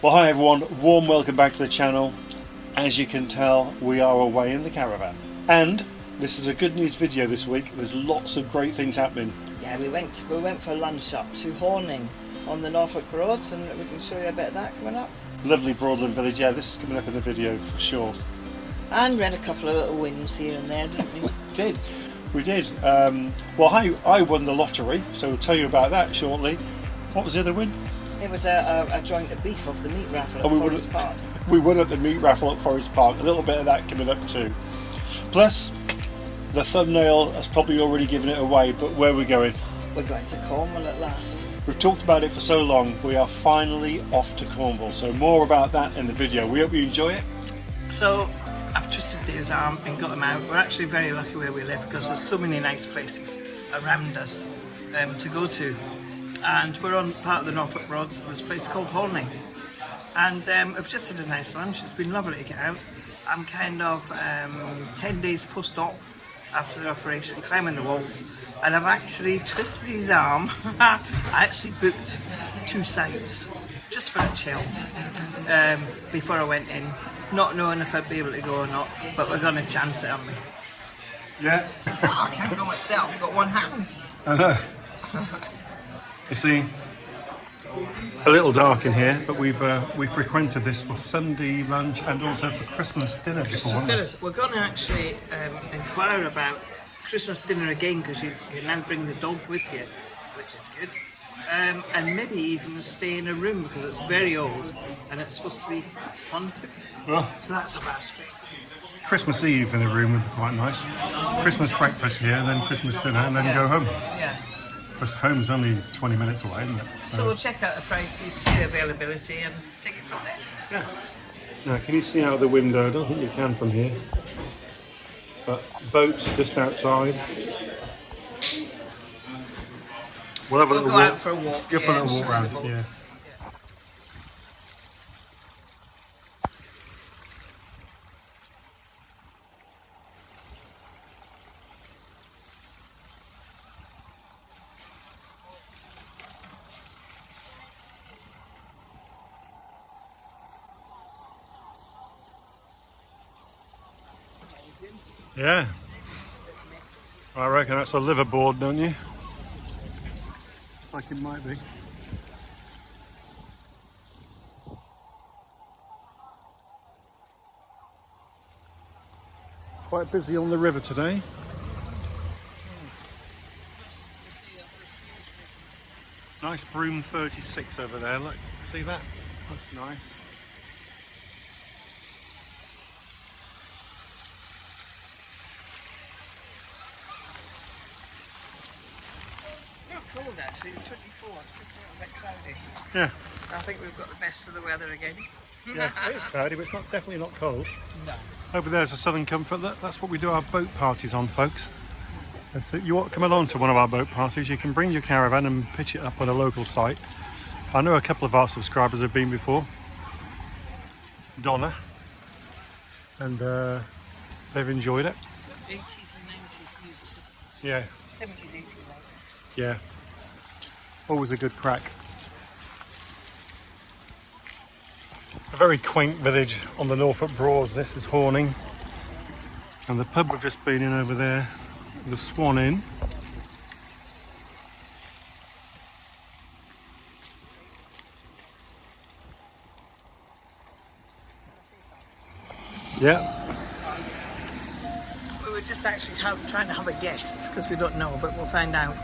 Well, hi everyone, warm welcome back to the channel. As you can tell, we are away in the caravan. And this is a good news video this week. There's lots of great things happening. Yeah, we went for lunch up to Horning on the Norfolk Broads, and we can show you a bit of that coming up. Lovely Broadland village, yeah, this is coming up in the video for sure. And we had a couple of little wins here and there, didn't we? We did. Well, I won the lottery, so we'll tell you about that shortly. What was the other win? It was a joint of beef off the meat raffle at Forest Park. We won at the meat raffle at Forest Park. A little bit of that coming up too. Plus, the thumbnail has probably already given it away, but where are we going? We're going to Cornwall at last. We've talked about it for so long. We are finally off to Cornwall, so more about that in the video. We hope you enjoy it. So, I've twisted Dave's arm and got him out. We're actually very lucky where we live because there's so many nice places around us to go to. And we're on part of the Norfolk Broads. There's a place called Horning. And I've just had a nice lunch. It's been lovely to get out. I'm kind of 10 days post-op after the operation, climbing the walls. And I've actually twisted his arm. I actually booked 2 sites just for a chill before I went in. Not knowing if I'd be able to go or not, but we're going to chance it, aren't we? Yeah. I can't go myself, I've got one hand. I know. You see, a little dark in here, but we frequented this for Sunday lunch and also for Christmas dinner. Christmas dinners. We're going to actually inquire about Christmas dinner again because you now bring the dog with you, which is good. And maybe even stay in a room because it's very old and it's supposed to be haunted. Well, so that's up our street. Christmas Eve in a room would be quite nice. Christmas breakfast here, then Christmas dinner, and then go home. Yeah. Because home's only 20 minutes away, isn't it? So we'll check out the prices, see the availability, and take it from there. Yeah. Now, can you see out the window? I don't think you can from here. But boats just outside. We'll have a little go walk. out for a walk. Go for a little walk round. Yeah. Yeah, I reckon that's a liverboard, don't you? Looks like it might be. Quite busy on the river today. Nice Broom 36 over there, look, see that? That's nice. Cold actually, it's 24, it's just a bit cloudy. Yeah. I think we've got the best of the weather again. Yes, it is cloudy, but it's not definitely not cold. No. Over there's a Southern Comfort. That's what we do our boat parties on, folks. So you want to come along to one of our boat parties, you can bring your caravan and pitch it up on a local site. I know a couple of our subscribers have been before. Donna. And they've enjoyed it. 80s and 90s music. Yeah. 70s, 80s. Yeah. Always a good crack. A very quaint village on the Norfolk Broads. This is Horning. And the pub we've just been in over there, the Swan Inn. Yeah. We were just actually trying to have a guess because we don't know, but we'll find out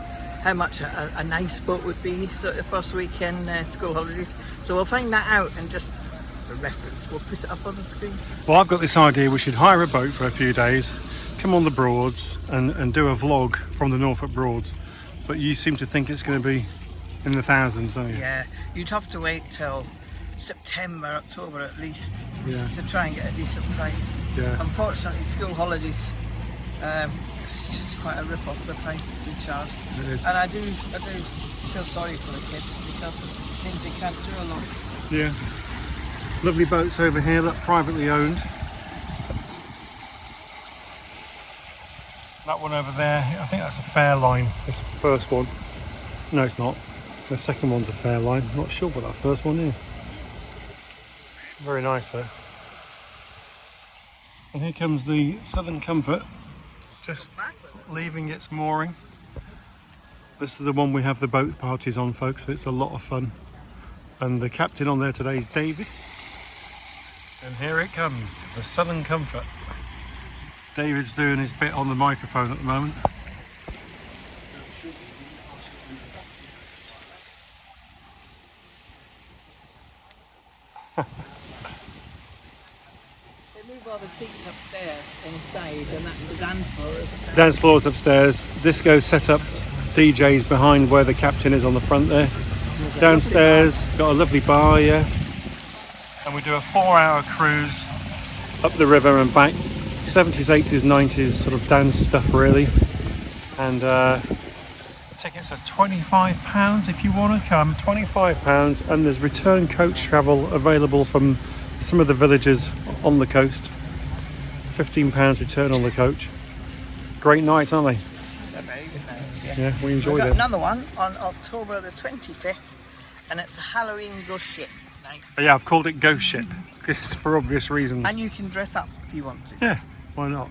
how much a nice boat would be so the first weekend school holidays. So we'll find that out and just for reference we'll put it up on the screen. Well, I've got this idea, we should hire a boat for a few days, come on the Broads and do a vlog from the Norfolk Broads. But you seem to think it's going to be in the thousands, don't you? Yeah, you'd have to wait till September, October at least to try and get a decent price. Yeah. Unfortunately, school holidays, it's just quite a rip off the prices they charge. It is. And I do feel sorry for the kids because it means they can't do a lot. Yeah. Lovely boats over here, look, privately owned. That one over there, I think that's a Fairline, this first one. No, it's not. The second one's a Fairline. Not sure what that first one is. Very nice though. And here comes the Southern Comfort, just leaving its mooring. This is the one we have the boat parties on, folks, so it's a lot of fun. And the captain on there today is David. And here it comes, the Southern Comfort. David's doing his bit on the microphone at the moment. They move all the seats upstairs inside, and that's the dance floor, isn't it? Dance floor's upstairs, disco's set up, DJ's behind where the captain is on the front there. Downstairs, got a lovely bar, yeah. And we do a 4-hour cruise up the river and back. 70s, 80s, 90s sort of dance stuff really. And tickets are £25 if you want to come, £25. And there's return coach travel available from some of the villages on the coast. £15 return on the coach. Great nights, aren't they? They're very good nights, yeah. Yeah, we enjoy We've got them. another one on October the 25th, and it's a Halloween ghost ship night. Yeah, I've called it Ghost Ship, because for obvious reasons. And you can dress up if you want to. Yeah, why not?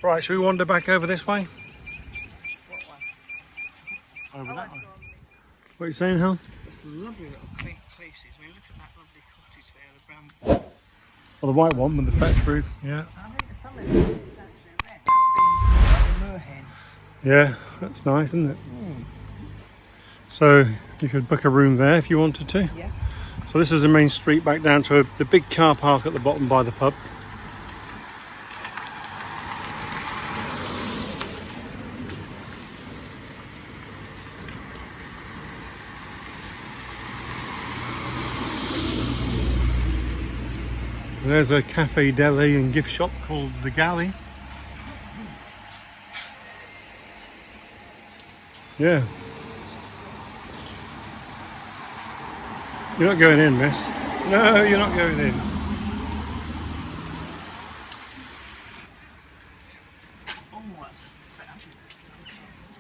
Right, shall we wander back over this way? What one? Over I that like way. to go on- What are you saying, Helen? There's some lovely little quaint places. I mean, look at that lovely cottage there, the brown. Oh, the white one with the fetch roof, yeah. I think some of it is actually red. That's been a moorhen. Yeah, that's nice, isn't it? So you could book a room there if you wanted to. Yeah. So this is the main street back down to the big car park at the bottom by the pub. There's a cafe, deli and gift shop called The Galley. Yeah. You're not going in, miss. No, you're not going in. Oh, that's fabulous.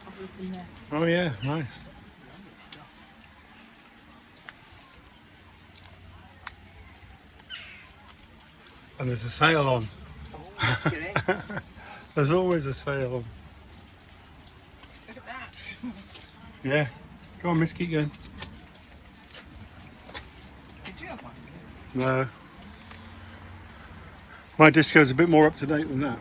Have a look in there. Oh yeah, nice. Lovely stuff. And there's a sale on. Oh, let's get in. There's always a sale on. Look at that. Yeah. Go on, miss, keep going. Did you have one? No. My disco's a bit more up to date than that.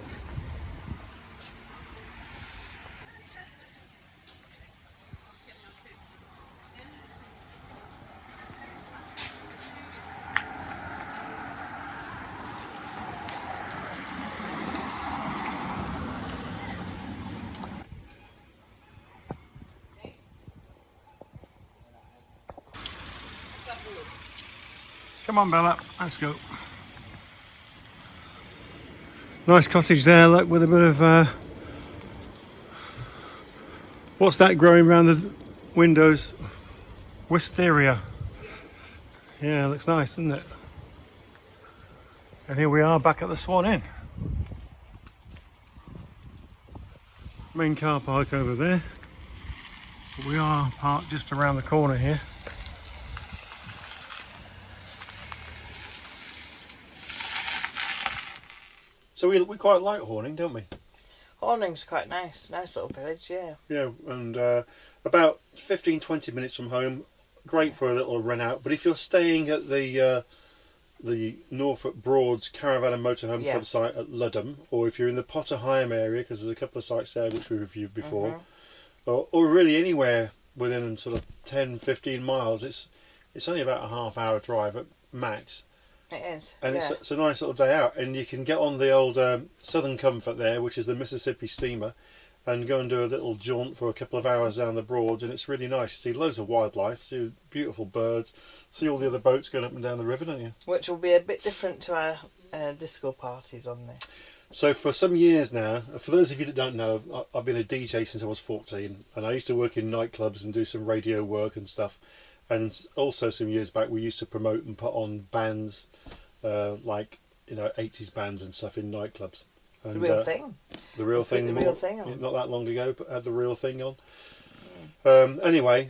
Come on, Bella, let's go. Nice cottage there, look, with a bit of what's that growing around the windows? Wisteria. Yeah, looks nice, doesn't it? And here we are back at the Swan Inn. Main car park over there. But we are parked just around the corner here. So we quite like Horning, don't we? Horning's quite nice. Nice little village, yeah. Yeah, and about 15-20 minutes from home. Great for a little run out. But if you're staying at the Norfolk Broads Caravan and Motorhome Yeah. Club site at Ludham, or if you're in the Potter Heigham area, because there's a couple of sites there which we reviewed before, or really anywhere within sort of 10-15 miles, it's only about a half-hour drive at max. It is. And yeah. it's a nice little day out, and you can get on the old Southern Comfort there, which is the Mississippi steamer, and go and do a little jaunt for a couple of hours down the Broads, and it's really nice. You see loads of wildlife, see beautiful birds, see all the other boats going up and down the river, don't you? Which will be a bit different to our disco parties on there. So for some years now, for those of you that don't know, I've been a DJ since I was 14, and I used to work in nightclubs and do some radio work and stuff. And also some years back we used to promote and put on bands, like, you know, 80s bands and stuff in nightclubs. And, The real thing. The real thing. The real thing on. Not that long ago, but had the real thing on. Anyway,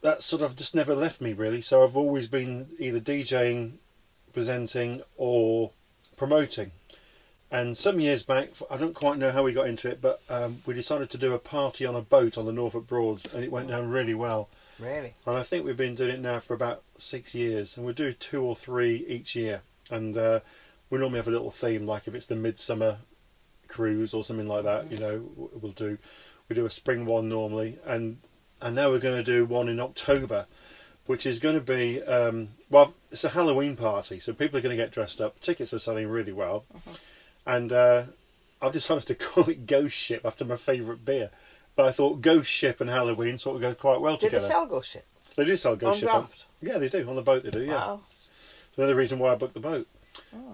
that sort of just never left me really. So I've always been either DJing, presenting, or promoting. And some years back, I don't quite know how we got into it, but we decided to do a party on a boat on the Norfolk Broads, and it went down really well. Really? And I think we've been doing it now for about 6 years, and we do 2 or 3 each year. And we normally have a little theme, like if it's the midsummer cruise or something like that, you know, we do a spring one normally, and now we're going to do one in October, which is going to be well, it's a Halloween party, so people are going to get dressed up. Tickets are selling really well, and I've decided to call it Ghost Ship after my favourite beer. But I thought Ghost Ship and Halloween sort of go quite well together. Do they sell Ghost Ship? They do sell Ghost Ship. Draft? Yeah, they do on the boat. They do. Yeah. Wow. Another reason why I booked the boat.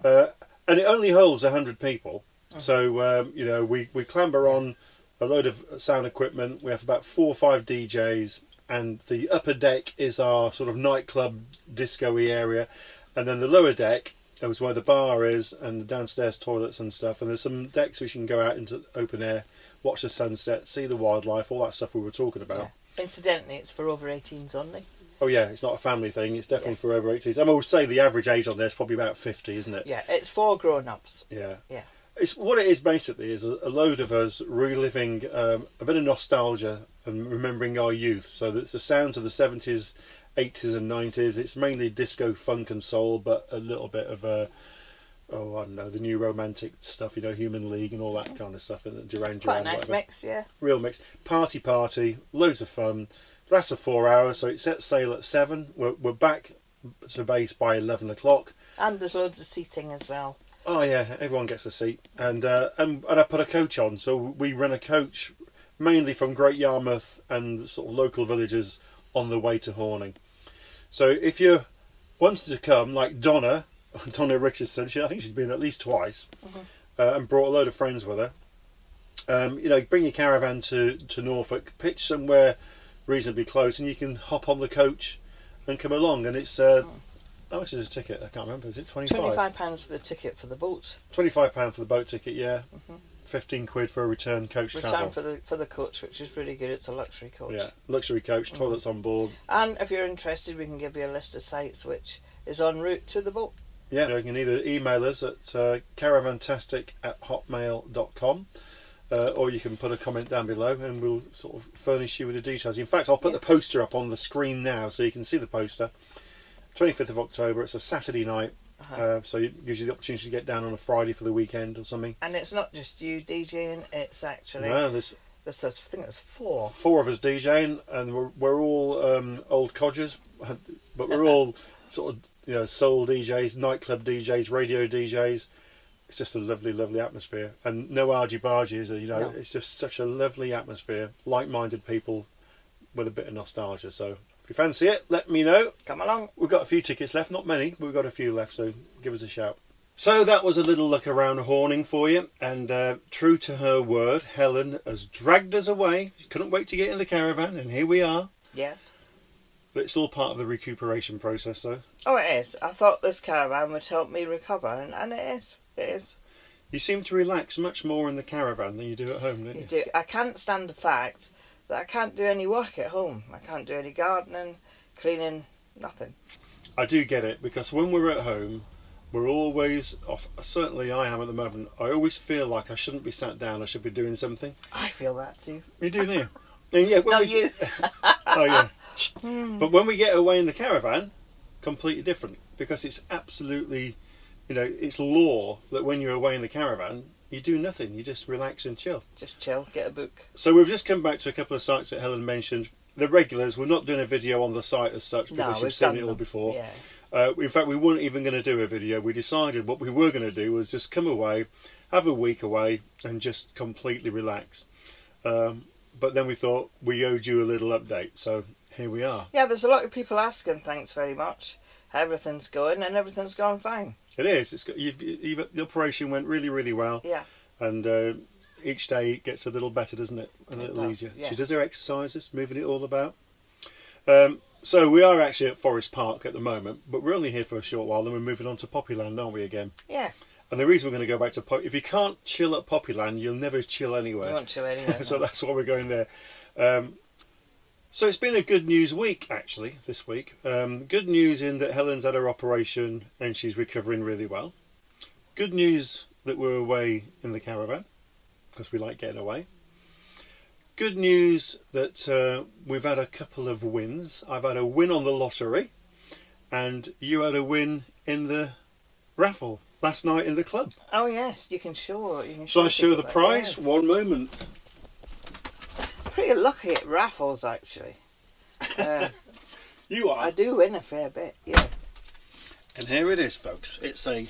And it only holds 100 people. So, you know, we clamber on a load of sound equipment. We have about 4 or 5 DJs, and the upper deck is our sort of nightclub disco-y area. And then the lower deck is where the bar is and the downstairs toilets and stuff. And there's some decks which you can go out into open air, watch the sunset, see the wildlife, all that stuff we were talking about. Yeah. Incidentally, it's for over 18s only. Oh yeah, it's not a family thing. It's definitely for over 80s. I would say the average age on there is probably about 50, isn't it? Yeah, it's for grown-ups. Yeah. Yeah. It's what it is basically is a load of us reliving a bit of nostalgia and remembering our youth. So that's the sounds of the 70s, 80s and 90s. It's mainly disco, funk and soul, but a little bit of I don't know, the new romantic stuff, you know, Human League and all that kind of stuff. And Duran Duran. Quite a nice whatever. mix, yeah. Real mix. Party, loads of fun. Lasts for 4 hours, so it sets sail at 7. We're back to base by 11 o'clock. And there's loads of seating as well. Oh yeah, everyone gets a seat, and I put a coach on, so we run a coach mainly from Great Yarmouth and sort of local villages on the way to Horning. So if you wanted to come, like Donna Richardson, I think she's been at least twice, and brought a load of friends with her. You know, bring your caravan to Norfolk, pitch somewhere reasonably close, and you can hop on the coach and come along. And it's how much is a ticket? I can't remember. Is it 25? £25 for the ticket for the boat. £25 for the boat ticket, yeah. 15 quid for a return coach travel. for the coach, which is really good. It's a luxury coach. Yeah, luxury coach, toilets on board. And if you're interested, we can give you a list of sites which is en route to the boat. Yeah, you can either email us at caravantastic@hotmail.com, or you can put a comment down below and we'll sort of furnish you with the details. In fact, I'll put the poster up on the screen now so you can see the poster. 25th of October, it's a Saturday night, so it gives you the opportunity to get down on a Friday for the weekend or something. And it's not just you DJing, it's actually... No, there's I think there's 4. 4 of us DJing, and we're all old codgers, but we're all sort of, you know, soul DJs, nightclub DJs, radio DJs. It's just a lovely, lovely atmosphere, and no argy-bargies, you know, It's just such a lovely atmosphere, like-minded people with a bit of nostalgia, so... If you fancy it, let me know. Come along. We've got a few tickets left, not many, but we've got a few left, so give us a shout. So that was a little look around Horning for you, and true to her word, Helen has dragged us away. She couldn't wait to get in the caravan, and here we are. Yes. But it's all part of the recuperation process, though. Oh, it is. I thought this caravan would help me recover, and it is. It is. You seem to relax much more in the caravan than you do at home, don't you? You do. I can't stand the fact that I can't do any work at home. I can't do any gardening, cleaning, nothing. I do get it, because when we're at home, we're always off. Certainly I am at the moment. I always feel like I shouldn't be sat down, I should be doing something. I feel that too. You do, don't you? And yeah, No, you. Oh yeah. But when we get away in the caravan, completely different, because it's absolutely, you know, it's law that when you're away in the caravan, you do nothing, you just relax and chill. Just chill, get a book. So we've just come back to a couple of sites that Helen mentioned. The regulars, we're not doing a video on the site as such, because you've seen it all before. Yeah. In fact, we weren't even going to do a video. We decided what we were going to do was just come away, have a week away, and just completely relax. But then we thought we owed you a little update, so here we are. Yeah, there's a lot of people asking, thanks very much. Everything's going, and everything's gone fine. It is. The operation went really, really well. Yeah. And each day it gets a little better, doesn't it? And a little easier. Yeah. She does her exercises, moving it all about. So we are actually at Forest Park at the moment, but we're only here for a short while, then we're moving on to Poppyland, aren't we, again? Yeah. And the reason we're going to go back to if you can't chill at Poppyland, you'll never chill anywhere. You won't chill anywhere. So that's why we're going there. So it's been a good news week, actually, this week. Good news in that Helen's had her operation and she's recovering really well. Good news that we're away in the caravan, because we like getting away. Good news that we've had a couple of wins. I've had a win on the lottery, and you had a win in the raffle last night in the club. Oh yes, you can show. Shall I show the people prize? that, yes. One moment. Pretty lucky at raffles, actually. You are. I do win a fair bit, yeah. And here it is, folks. It's a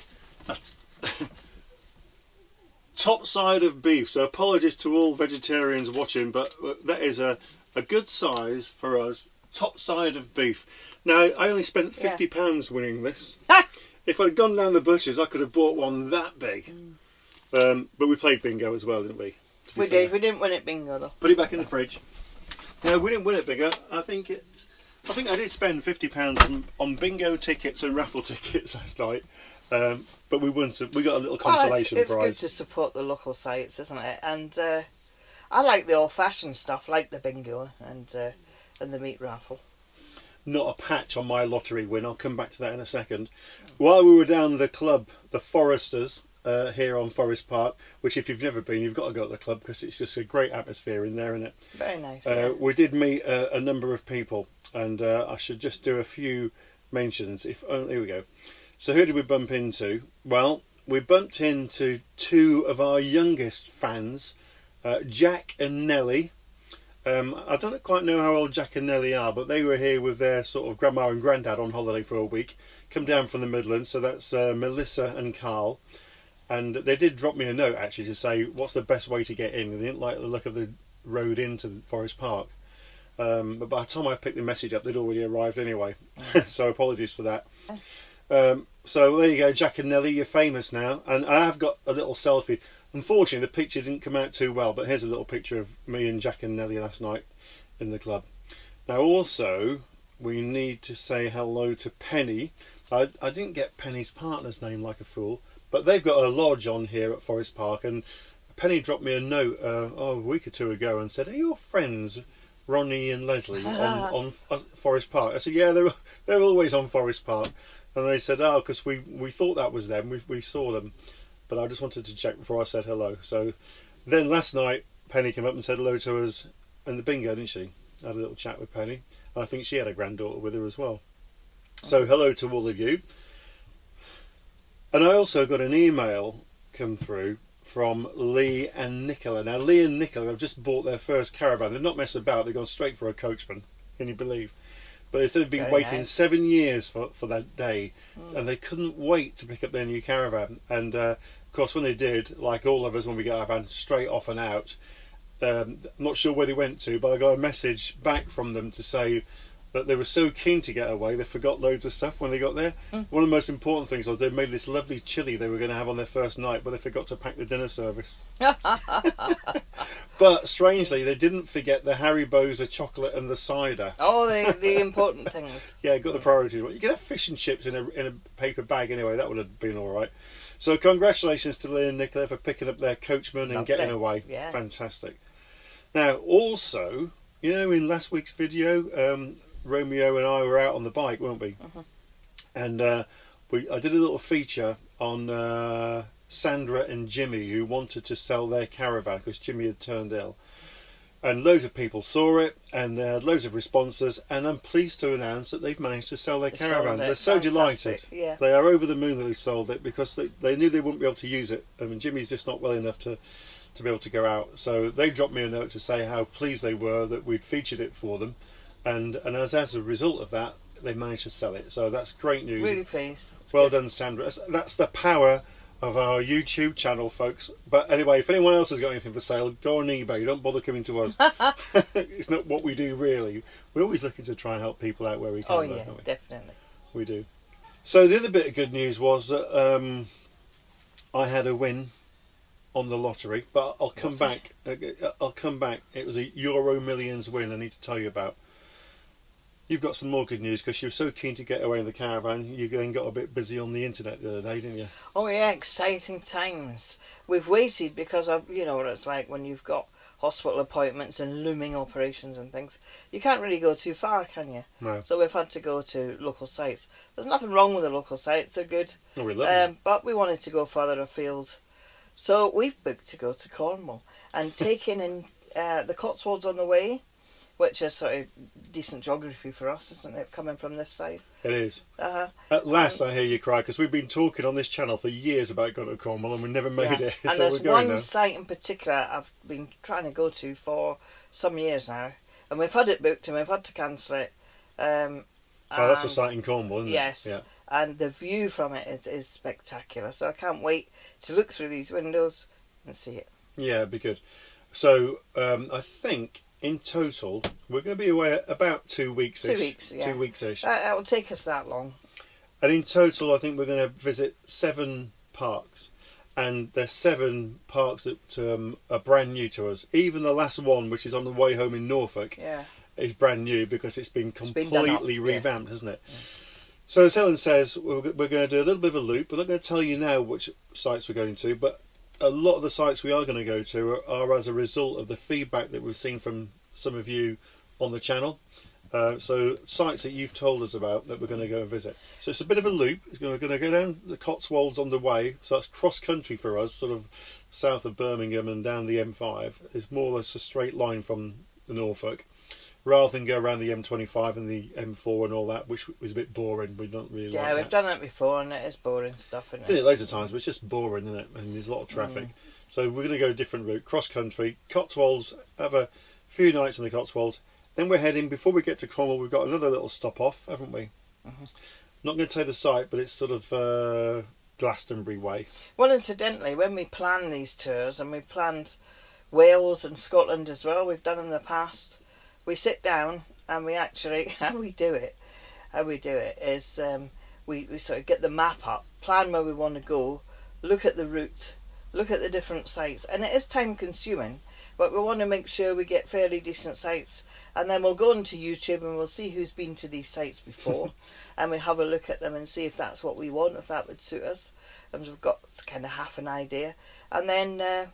top side of beef. So apologies to all vegetarians watching, but that is a good size for us. Top side of beef. Now, I only spent £50 winning this. If I'd gone down the butchers, I could have bought one that big. But we played bingo as well, didn't we? We did. We didn't win it bingo though. Put it back in the fridge. No, we didn't win it bingo. I think I did spend £50 on bingo tickets and raffle tickets last night. But we won. We got a little consolation it's prize. It's good to support the local sites, isn't it? And I like the old-fashioned stuff, like the bingo and the meat raffle. Not a patch on my lottery win. I'll come back to that in a second. While we were down the club, the Foresters here on Forest Park, which if you've never been, you've got to go to the club because it's just a great atmosphere in there, isn't it? Very nice. We did meet a number of people, and I should just do a few mentions. Here we go. So who did we bump into? Well, we bumped into two of our youngest fans, Jack and Nellie. I don't quite know how old Jack and Nellie are, but they were here with their sort of grandma and granddad on holiday for a week. Come down from the Midlands, so that's Melissa and Carl. And they did drop me a note actually to say what's the best way to get in. They didn't like the look of the road into Forest Park. But by the time I picked the message up, they'd already arrived anyway. So apologies for that. So there you go, Jack and Nellie, you're famous now. And I have got a little selfie. Unfortunately, the picture didn't come out too well, but here's a little picture of me and Jack and Nellie last night in the club. Now also, we need to say hello to Penny. I didn't get Penny's partner's name like a fool, but they've got a lodge on here at Forest Park, and Penny dropped me a note a week or two ago and said, "Are your friends Ronnie and Leslie on Forest Park?" I said, "Yeah, they're always on Forest Park." And they said, "Oh, because we thought that was them. We saw them, but I just wanted to check before I said hello." So then last night, Penny came up and said hello to us in the bingo, didn't she? I had a little chat with Penny, and I think she had a granddaughter with her as well. So hello to all of you. And I also got an email come through from Lee and Nicola. Now Lee and Nicola have just bought their first caravan. They've not messed about, they've gone straight for a coachman, can you believe? But they said they've been Very waiting nice. 7 years for that day, and they couldn't wait to pick up their new caravan. And of course when they did, like all of us when we get our van, straight off and out. I'm not sure where they went to, but I got a message back from them to say that they were so keen to get away they forgot loads of stuff when they got there. One of the most important things was they made this lovely chili they were going to have on their first night, but they forgot to pack the dinner service. But strangely they didn't forget the Haribos, the chocolate and the cider. Oh, the important things. Yeah, got the priorities. You could have fish and chips in a paper bag anyway, that would have been alright. So congratulations to Lee and Nicola for picking up their coachman and Lovely. getting away. Yeah. Fantastic. Now also, you know, in last week's video, Romeo and I were out on the bike, weren't we? And I did a little feature on Sandra and Jimmy, who wanted to sell their caravan because Jimmy had turned ill. And loads of people saw it, and they had loads of responses, and I'm pleased to announce that they've managed to sell their caravan. They're so delighted. Yeah. They are over the moon that they sold it, because they knew they wouldn't be able to use it. I mean, Jimmy's just not well enough to be able to go out. So they dropped me a note to say how pleased they were that we'd featured it for them, and as a result of that, they managed to sell it. So that's great news. Really pleased. Well done, Sandra. That's the power of our YouTube channel, folks. But anyway, if anyone else has got anything for sale, go on eBay. Don't bother coming to us. It's not what we do, really. We're always looking to try and help people out where we can. Oh though, yeah, aren't we? definitely. We do. So the other bit of good news was that I had a win on the lottery, but I'll come back. I'll come back. It was a Euro Millions win I need to tell you about. You've got some more good news because you were so keen to get away in the caravan. You then got a bit busy on the internet the other day, didn't you? Oh yeah, exciting times. We've waited because you know what it's like when you've got hospital appointments and looming operations and things. You can't really go too far, can you? No. So we've had to go to local sites. There's nothing wrong with the local sites; they're good. Oh, we love them. But we wanted to go further afield, so we've booked to go to Cornwall and taking in the Cotswolds on the way, which is sort of decent geography for us, isn't it, coming from this side? It is. Uh-huh. At last I hear you cry, because we've been talking on this channel for years about going to Cornwall and we never made it. And So there's we're going one now. site in particular I've been trying to go to for some years now, and we've had it booked and we've had to cancel it. Oh, that's a site in Cornwall, isn't yes, it? Yeah. and the view from it is spectacular, so I can't wait to look through these windows and see it. Yeah, it'd be good. So I think in total we're going to be away about 2 weeks. 2 weeks, yeah. 2 weeks-ish. It will take us that long. And in total, I think we're going to visit 7 parks, and there's 7 parks that are brand new to us. Even the last one, which is on the way home in Norfolk, Yeah. is brand new because it's been It's been done up, completely yeah. revamped, hasn't it? Yeah. So as Helen says, we're going to do a little bit of a loop. We're not going to tell you now which sites we're going to, but a lot of the sites we are going to go to are as a result of the feedback that we've seen from some of you on the channel. So sites that you've told us about that we're going to go and visit. So it's a bit of a loop. We're going to go down the Cotswolds on the way. So that's cross country for us, sort of south of Birmingham and down the M5. It's more or less a straight line from the Norfolk, rather than go around the M25 and the M4 and all that, which was a bit boring. We don't really like We've that. done it before and it is boring stuff, isn't Did it? it loads of times, but it's just boring, isn't it? And there's a lot of traffic. So we're going to go a different route, cross country, Cotswolds, have a few nights in the Cotswolds. Then we're heading, before we get to Cornwall, we've got another little stop off, haven't we? Not going to tell you the site, but it's sort of Glastonbury way. Well, incidentally, when we plan these tours, and we've planned Wales and Scotland as well, we've done in the past, we sit down and we actually, how we do it is we sort of get the map up, plan where we want to go, look at the route, look at the different sites, and it is time consuming, but we want to make sure we get fairly decent sites, and then we'll go onto YouTube and we'll see who's been to these sites before and we have a look at them and see if that's what we want, if that would suit us, and we've got kind of half an idea, and then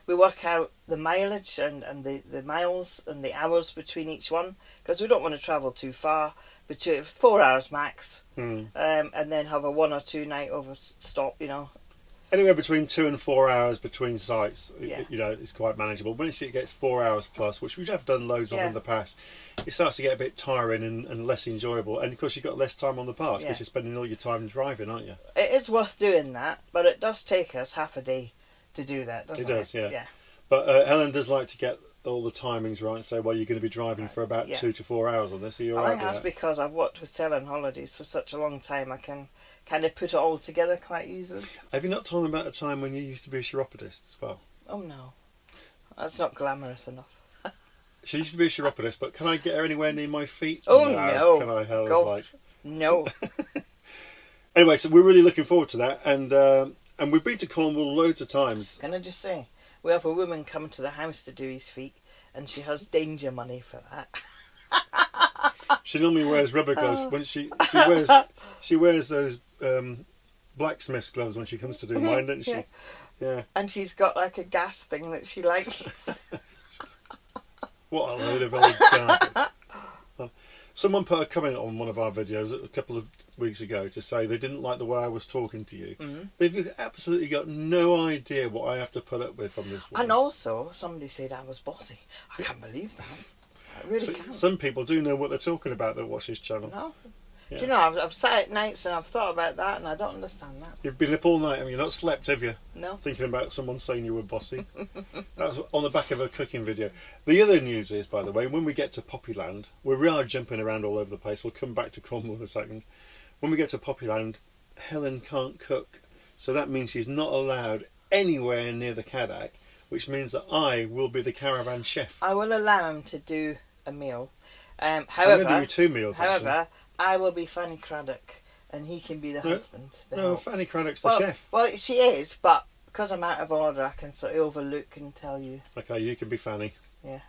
we work out the mileage and the miles and the hours between each one, because we don't want to travel too far, between 4 hours max, and then have a 1 or 2 night over stop, you know. Anywhere between 2 and 4 hours between sites, Yeah. you know, it's quite manageable. When it gets 4 hours plus, which we have done loads of in the past, it starts to get a bit tiring and less enjoyable. And of course, you've got less time on the parks because you're spending all your time driving, aren't you? It is worth doing that, but it does take us half a day to do that, doesn't it? It does, yeah. Yeah. But Helen does like to get all the timings right and say, well, you're going to be driving for about 2 to 4 hours on this. Are you all I right think with that's that? because I've worked with selling holidays for such a long time, I can kind of put it all together quite easily. Have you not told them about a time when you used to be a chiropodist as well? Oh no, that's not glamorous enough. She used to be a chiropodist, but can I get her anywhere near my feet? Oh no. Can I, Helen's Go. like... No. Anyway, so we're really looking forward to that, and we've been to Cornwall loads of times. Can I just say, we have a woman come to the house to do his feet, and she has danger money for that. She normally wears rubber gloves when she wears those blacksmith's gloves when she comes to do mine, doesn't she? Yeah. And she's got like a gas thing that she likes. What a load of old garbage. Someone put a comment on one of our videos a couple of weeks ago to say they didn't like the way I was talking to you. They've absolutely got no idea what I have to put up with from this one. And also, somebody said I was bossy. I can't believe that. I really can't. Some people do know what they're talking about that watch this channel. No. Yeah. Do you know, I've sat at nights and I've thought about that and I don't understand that. You've been up all night and you've not slept, have you? No. Thinking about someone saying you were bossy. That's on the back of a cooking video. The other news is, by the way, when we get to Poppyland, we are jumping around all over the place. We'll come back to Cornwall in a second. When we get to Poppyland, Helen can't cook. So that means she's not allowed anywhere near the Caddock, which means that I will be the caravan chef. I will allow him to do a meal. I'm However, going to do 2 meals, actually. however, I will be Fanny Craddock and he can be the husband. the No, help. Fanny Craddock's the chef. Well, she is, but because I'm out of order, I can sort of overlook and tell you. Okay, you can be Fanny. Yeah.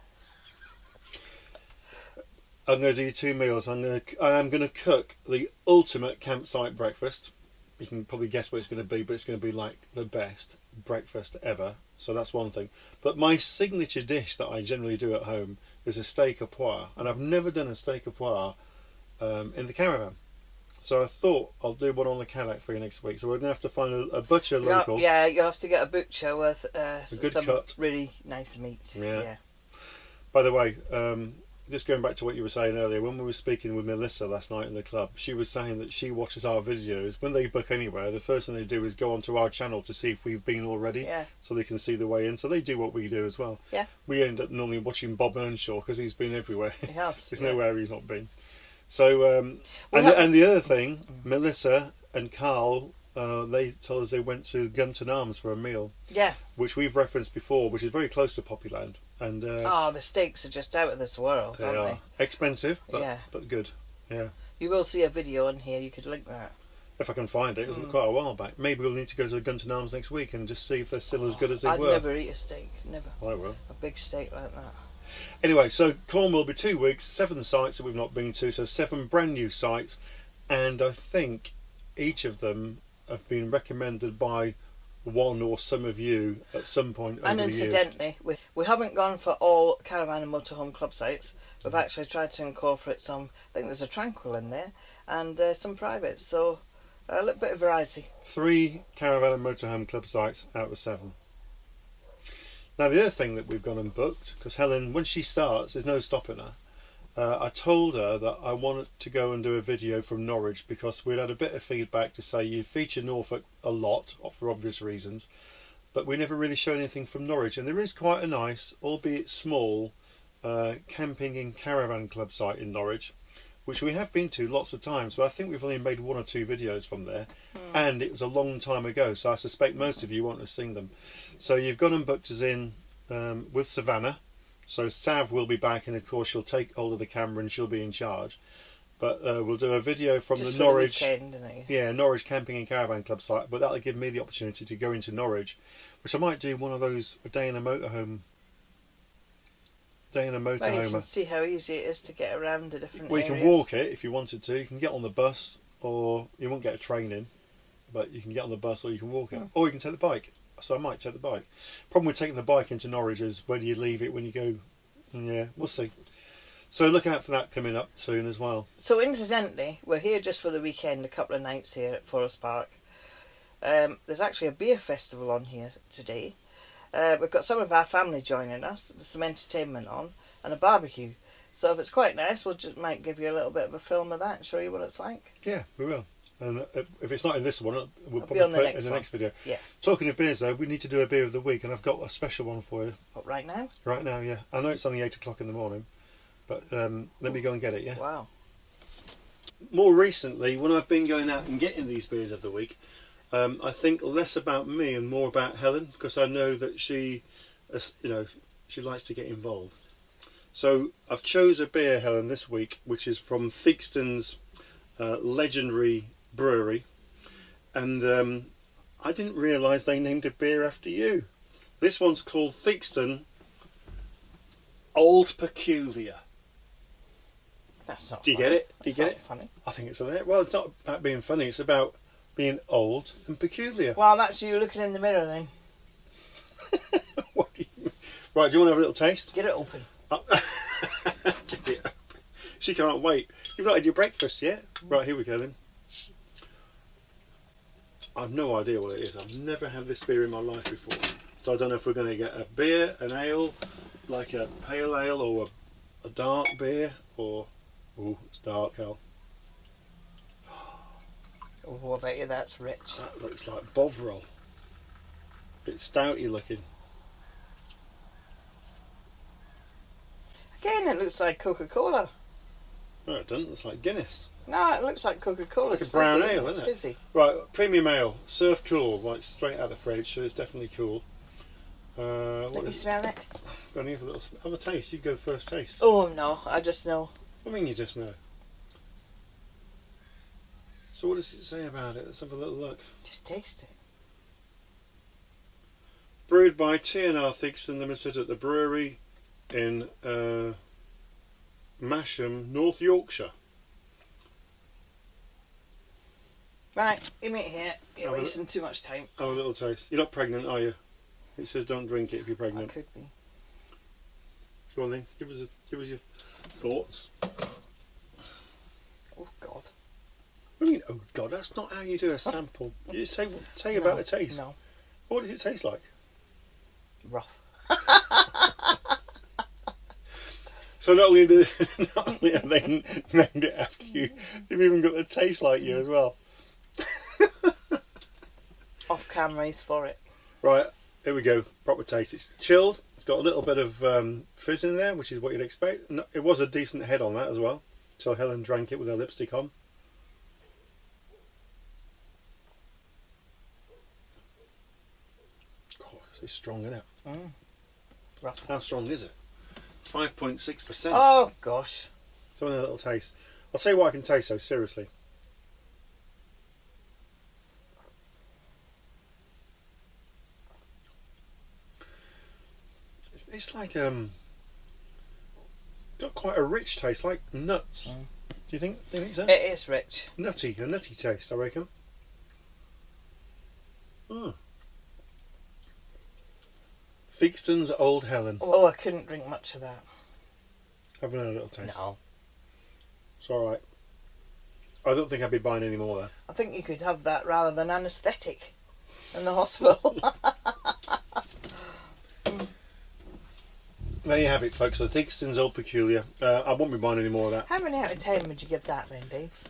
I'm going to do 2 meals. I am going to cook the ultimate campsite breakfast. You can probably guess what it's going to be, but it's going to be like the best breakfast ever. So that's one thing. But my signature dish that I generally do at home is a steak au pois, and I've never done a steak au pois in the caravan. So I thought I'll do one on the Cadillac for you next week. So we're going to have to find a butcher local. Yeah, you'll have to get a butcher with a good some cut. really nice meat. Yeah. By the way, just going back to what you were saying earlier, when we were speaking with Melissa last night in the club, she was saying that she watches our videos. When they book anywhere, the first thing they do is go onto our channel to see if we've been already, so they can see the way in. So they do what we do as well. Yeah. We end up normally watching Bob Earnshaw because he's been everywhere. He has. There's nowhere he's not been. So, and the other thing, Melissa and Carl, they told us they went to Gunton Arms for a meal. Yeah. Which we've referenced before, which is very close to Poppyland. And the steaks are just out of this world, aren't they? Expensive, but good. Yeah. You will see a video on here. You could link that. If I can find it. It was quite a while back. Maybe we'll need to go to Gunton Arms next week and just see if they're still as good as they were. I'd never eat a steak. Never. I will. A big steak like that. Anyway, so Cornwall will be 2 weeks, 7 sites that we've not been to, so 7 brand new sites, and I think each of them have been recommended by one or some of you at some point over the years. And incidentally, we haven't gone for all Caravan and Motorhome club sites. We've actually tried to incorporate some. I think there's a Tranquil in there, and some privates, so a little bit of variety. 3 Caravan and Motorhome club sites out of 7. Now the other thing that we've gone and booked, because Helen, when she starts, there's no stopping her. I told her that I wanted to go and do a video from Norwich because we'd had a bit of feedback to say you feature Norfolk a lot, for obvious reasons, but we never really showed anything from Norwich. And there is quite a nice, albeit small, camping and caravan club site in Norwich, which we have been to lots of times, but I think we've only made 1 or 2 videos from there, and it was a long time ago, so I suspect most of you won't have seen them. So you've gone and booked us in with Savannah. So Sav will be back, and of course she'll take hold of the camera and she'll be in charge. But we'll do a video from just the Norwich, the weekend, isn't it? yeah, Norwich Camping and Caravan Club site. But that'll give me the opportunity to go into Norwich, which I might do one of those a day in a motorhome. Well, you can see how easy it is to get around the different Well, you areas. can walk it if you wanted to. You can get on the bus, or you won't get a train in, but you can get on the bus or you can walk it, or you can take the bike. So I might take the bike. Problem with taking the bike into Norwich is where do you leave it when you go? Yeah, we'll see. So look out for that coming up soon as well. So incidentally, we're here just for the weekend, a couple of nights here at Forest Park. There's actually a beer festival on here today. We've got some of our family joining us, there's some entertainment on, and a barbecue. So if it's quite nice, might give you a little bit of a film of that and show you what it's like. Yeah, we will. And if it's not in this one, we'll It'll probably on put it in the one. next video. Yeah. Talking of beers though, we need to do a beer of the week, and I've got a special one for you. What, right now? Right now, yeah. I know it's only 8 o'clock in the morning, but let me go and get it, yeah? Wow. More recently, when I've been going out and getting these beers of the week, I think less about me and more about Helen, because I know that she likes to get involved. So I've chose a beer, Helen, this week, which is from Theakston's legendary brewery, and I didn't realise they named a beer after you. This one's called Theakston Old Peculiar. That's not Do you funny. get it? Do you That's get not it? funny. I think it's well, it's not about being funny, it's about being old and peculiar. Well, that's you looking in the mirror then. What do you mean? Right, do you want to have a little taste? Get it open. Get it open. She can't wait. You've not had your breakfast yet? Right, here we go then. I've no idea what it is. I've never had this beer in my life before. So I don't know if we're going to get a beer, an ale, like a pale ale, or a dark beer, or... Ooh, it's dark, hell. Oh, I bet you that's rich. That looks like Bovril. Bit stouty looking. Again, it looks like Coca-Cola. No, it doesn't. It's like Guinness. No, it looks like Coca-Cola. It's like a brown fizzy. ale, It's isn't it? fizzy. Right, premium ale, surf cool, like straight out of the fridge, so it's definitely cool. Let me smell it. Go and have a taste. You go first taste. Oh no, I just know. I mean, you just know. So what does it say about it? Let's have a little look. Just taste it. Brewed by T&R Theakston Limited at the brewery in Masham, North Yorkshire. Right, give me it here. You're Have a- wasting too much time. Have a little taste. You're not pregnant, are you? It says don't drink it if you're I pregnant. could be. Go on then, give us your thoughts. Oh God. What do you mean, oh God, that's not how you do a sample. You say about the taste. No, What does it taste like? rough. So not only have they named it after you, they've even got the taste like you as well. Off camera, he's for it. Right, here we go. Proper taste. It's chilled. It's got a little bit of fizz in there, which is what you'd expect. It was a decent head on that as well, till Helen drank it with her lipstick on. God, it's strong, isn't it? Rough. How strong is it? 5.6%. Oh gosh. So a little taste. I'll tell you what I can taste though, seriously. It's like got quite a rich taste, like nuts. Do you think so? It is rich. A nutty taste, I reckon. Theakston's Old Helen. Oh, I couldn't drink much of that. Having a little taste. No. It's alright. I don't think I'd be buying any more though. I think you could have that rather than anaesthetic in the hospital. There you have it, folks. The Theakston's Old Peculiar. I won't be buying any more of that. How many out of 10 would you give that then, Dave?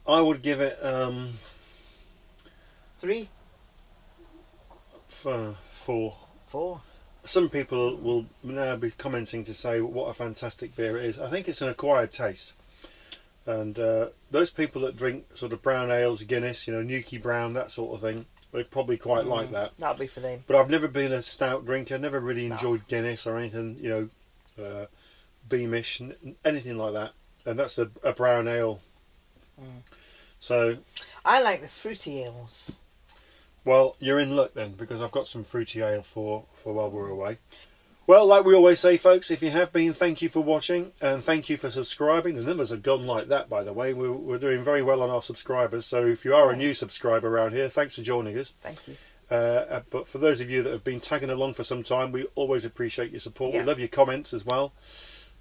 I would give it 3? 4. 4? Some people will now be commenting to say what a fantastic beer it is. I think it's an acquired taste. And those people that drink sort of brown ales, Guinness, Nuki Brown, that sort of thing, they probably quite like that. That'll be for them. But I've never been a stout drinker, never really enjoyed Guinness or anything, Beamish, anything like that. And that's a brown ale. So, I like the fruity ales. well, you're in luck then, because I've got some fruity ale for while we're away. Well, like we always say, folks, if you have been, thank you for watching, and thank you for subscribing. The numbers have gone like that, by the way. We're doing very well on our subscribers, so if you are a new subscriber around here, thanks for joining us. Thank you. But for those of you that have been tagging along for some time, we always appreciate your support. Yeah. We love your comments as well.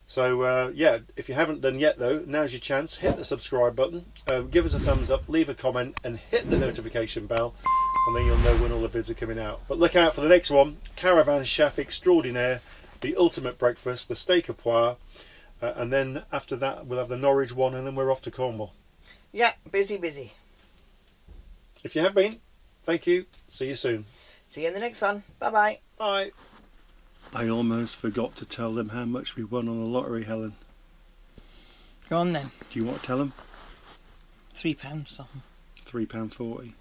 So, yeah, if you haven't done yet, though, now's your chance. Hit the subscribe button, give us a thumbs up, leave a comment, and hit the notification bell. And then you'll know when all the vids are coming out. But look out for the next one, Caravan Chef Extraordinaire, the ultimate breakfast, the steak au poire, and then after that we'll have the Norwich one, and then we're off to Cornwall. Yeah, busy. If you have been, thank you. See you soon. See you in the next one. Bye-bye. Bye. I almost forgot to tell them how much we won on the lottery, Helen. Go on then. Do you want to tell them? £3 something. £3.40.